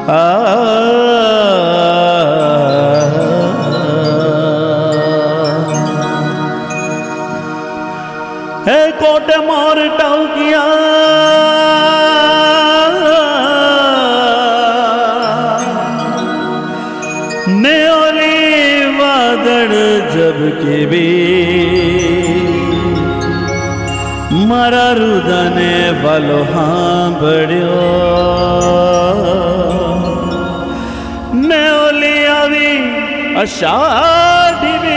हे coat मोर टाउकिया नेओली वादड़ जब के भी मारा रुदने वालो हाँ बड़ियो नेओली आवी अषाढ़ी भी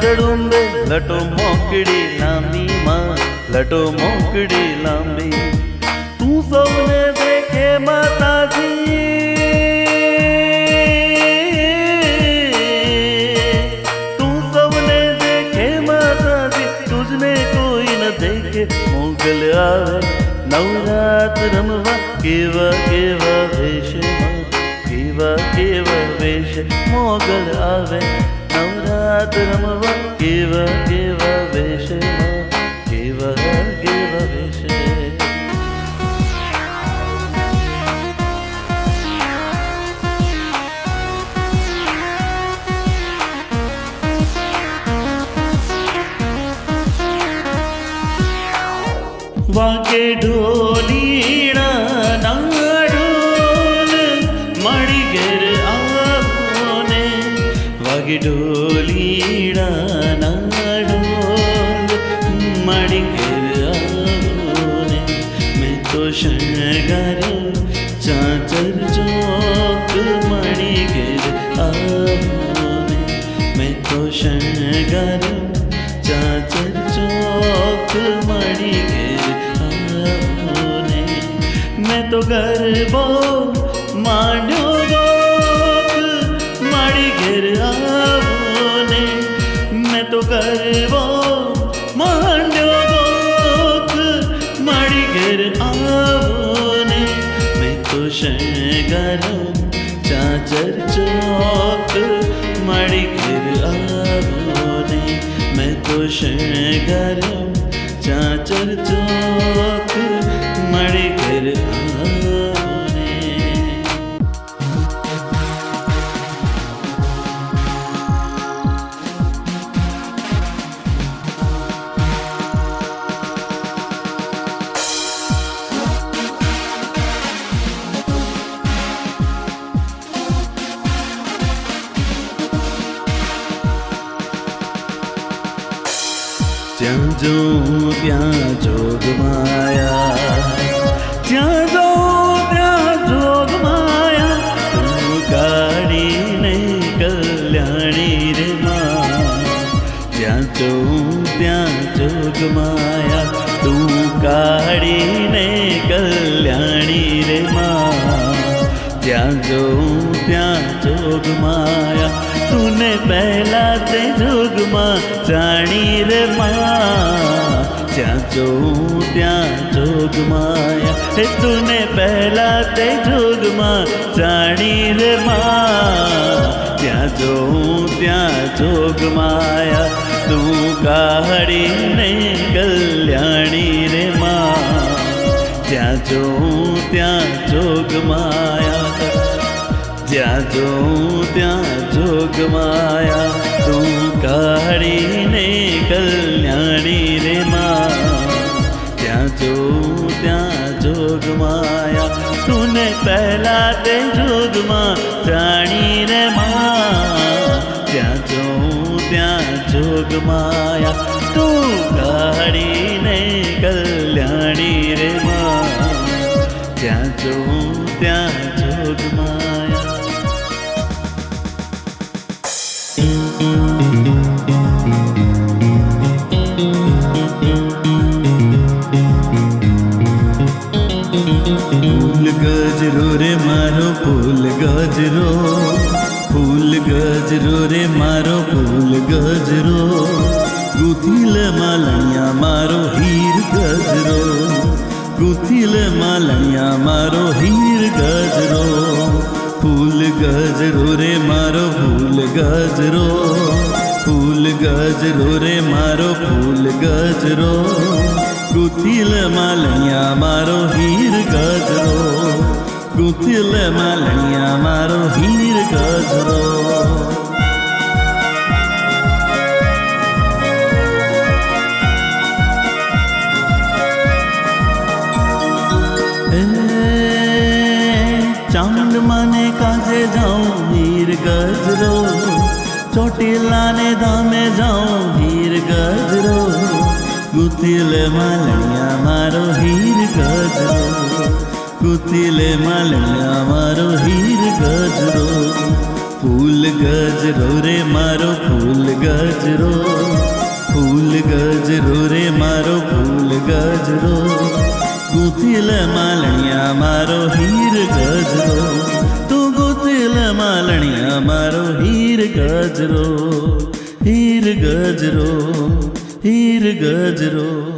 चढ़ूंबे लटो मोकड़ी लांबी माँ लटो मोकड़ी लांबी तू सबने देखे माता जी तू सबने देखे माता जी तुझने कोई न देखे मोगल आवे नवरात रमवा केवा केवा वेश केवा केवा वेश मोगल आवे नवरात रमवा केवा केवा वेश केवा केवा वेश वागे ढोलीना नाडोल मड़ी घेर आवोने वागे ढोलीना नाडोल मड़ी घेर आवोने मैं तो शृंगारो चाचर चौक मड़ी घेर आवोने मैं तो शृंगारो चाचर चौक मड़ी घेर आवोने मैं तो गरबो मांडो गोक मड़ी घेर आवोने मैं तो गरबो मांडो गोक मड़ी घेर आवोने मैं तो शृंगारो चाचर चौक मड़ी घेर आवोने मैं तो शृंगारो चाचर चौक मड़ी घेर आवोने ત્યાં જો ત્યાં જોગ માયા ત્યાં જો ત્યાં જોગ માયા તું ગાડી નહીં કલ્યાણી રે માં ત્યાં જો ત્યાં જોગ માયા તું ગાડી નહીં કલ્યાણી રે માં ત્યાં જો ત્યાં જોગ માયા तूने पहला ते जोग मां जानी रे मां त्या जो त्या जोग माया हे तूने पहला ते जोग मां जानी रे मां त्या जो त्या जोग माया तू काहड़ी ने कल्याणी रे मां त्या जो त्या जोग माया ज्या जो त्या जोग माया तू काड़ी ने कल्याणी रे मां त्या जो त्या जोग माया तूने पहला ते जोग मां जानी रे मां त्या જોઉં ત્યાં જોગમાયા તું કાઢીને કલ્યાણી રે માં ત્યાં જોઉં ત્યાં જોગમાયા फूल गजरो रे मारो फूल गजरो फूल गजरो रे मारो फूल गजरो गुथिल मालणिया मारो हीर गजरो गुथिल मालणिया मारो हीर गजरो फूल गजरो रे मारो फूल गजरो फूल गजरो रे मारो फूल गजरो गुथिल मालणिया मारो हीर गजरो गुथिल मालणिया मारो हीर गजरो चांद माने काजे जाऊं हीर गजरो चोटीला ने धामे जाऊं हीर गजरो गुथिल मालणिया मारो हीर गजरो गुथिल मालणिया मारो हीर गजरो फूल गजरो रे मारो फूल गजरो फूल गजरो रे मारो फूल गजरो गुथिल मालणिया मारो हीर गजरो तू गुथिल मालणिया मारो हीर गजरो हीर गजरो हीर गजरो।